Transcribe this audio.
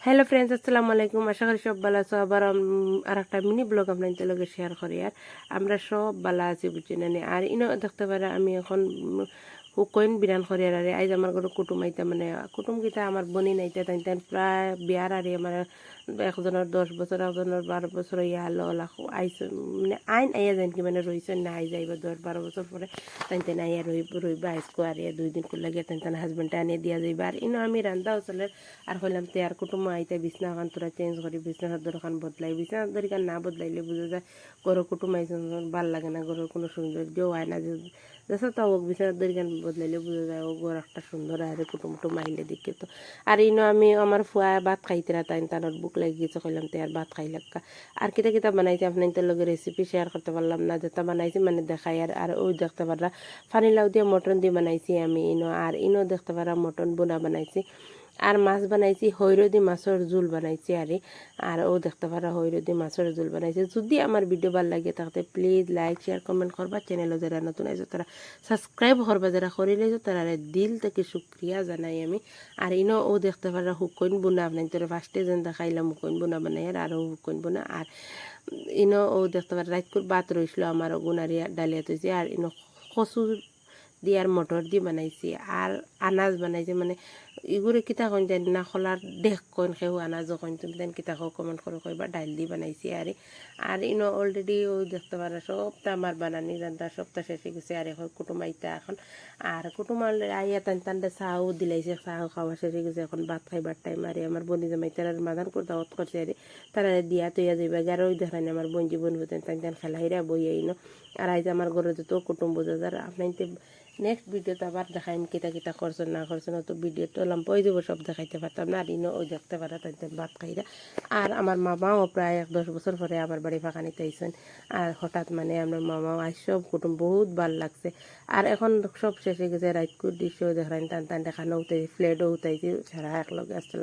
Hello friends, আসসালামু আলাইকুম। আশা করি সব ভালো আছো। আবার আর একটা মিনি ব্লগ আপনাদের লগে শেয়ার করি। আর আমরা সব ভালো আছি বুঝছি না। আর ইনো দেখতে পারে আমি এখন হুকইন বিরান করি। আর আজ আমার ঘরে কুটুম আইতা, মানে কুটুম গীতা আমার বনি নাইতা তাই প্রায় বিয়ার আর আমার একজনের 10 বছর, একজনের 12 বছর ইয়া আইস, মানে আইন আইয়া যান কি মানে রইছেন না, আই যাইব 10-12 বছর পরে তাই আইয়া রইবা আইসকো আর 2 দিন করলে গিয়ে তাই হাজবেন্ডে আনিয়ে দিয়া যাইবা। আর ইনো আমি রান্ধা চলে আর হইলাম আর কুটুম আইতে বিছনা খান তোরা চেঞ্জ করি, বিছনা চাদর খান বদলাই। বিছনা চাদর খান না বদলাইলে বুঝা যায় গরু কুটুম আইসন ভাল লাগে না, গরুর কোনো সৌন্দর্য হয় না। যেসব তো বিছনা চাদর খান বদলাইলে বুঝা যায় ও গর একটা সুন্দর আর কুটুম টুম আইলে দিকে তো। আর ইনো আমি আমার ফুয়া ভাত খাইতে তাই তানোর বুক লাগি গেছে, কইলাম আর ভাত খাই লাগা। আর কিতা কিতা বানাইছি আপনাদের লগে রেসিপি শেয়ার করতে পারলাম না, যেটা বানাইছি মানে দেখাই। আর ওই দেখতে পারা ফানি লাউ দিয়ে মটন দিয়ে বানাইছি আমি ইনো। আর ইনো দেখতে পারা মটন বোনা বানাইছি। আর মাছ বানাইছি, হৈরদি মাছের ঝোল বানাইছি। আর ও দেখতে পারা হৈরদি মাছের ঝোল বানাইছি। যদি আমার ভিডিও ভালো লাগে তাহলে প্লিজ লাইক শেয়ার কমেন্ট করবা। চ্যানেলও যারা নতুন আইছো তারা সাবস্ক্রাইব করবা, যারা করে লেছো তারা দিল থেকে শুক্রিয়া জানাই আমি। আর ইনো ও দেখতে পারা হুকইন বোনা আপনার ফার্স্টে যেন দেখাইলাম হুকইন বোনা বানাই আর ও হুকইন বোনা। আর ইনো ও দেখতে পারা রাতকুর ভাত রইছিল আমার গুনারিয়া ডালিয়া তৈছি। আর ইনো কচু দিয়ে আর মটর দিয়ে বানাইছি। আর আনাজ বানাইছি, মানে এগুলো কিতা কইন জানি না, খোলার দেখ কইন খেউ আনাজও কইন, তুমি দেন কিতা খাও কমেন্ট করে কইবা। ডাইল দিয়ে বানাইছি। আর ইনো অলরেডি ও দেখতে পারা সবটা আমার বানানি রান্না সবটা শেষে গেছে। আর এখন কুটুম আইতা এখন, আর কুটুম আইয়া টান চাও দিলাইছে, চাও খাওয়া শেষে গেছে। এখন ভাত খাইবার টাইম। আর আমার বনি জামাই তারা মাদান করে দাওয়াত করছে। আর তারা দিয়া তৈয়া যাইবা। আর ওই দেখাই আমার বোন জীবন হতেন তাই খেলা হিরা বই আইনো। আর আইজ আমার ঘরে তো কুটুম বোঝা যার আপনার নেক্সট ভিডিওতে আবার দেখাইম কিতা কিতা করছেন না করছেন। তো ভিডিওটা লম্বাই যাব, সব দেখাইতে পারতাম না। আর ইনো ওই দেখতে পারা তাই ভাত খাইরা। আর আমার মামাও প্রায় 10 বছর পরে আমার বাড়ি ফাঁকা নিতে আইসেন। আর হঠাৎ মানে আমার মামাও আইস, সব কুটুম বহুত ভাল লাগছে। আর এখন সব শেষে গেছে, রাইতকুর দৃশ্য দেখাইন টান টান দেখানো উঠাইছি, ফ্লেটও উঠাইছি, সারা একলগে আসতে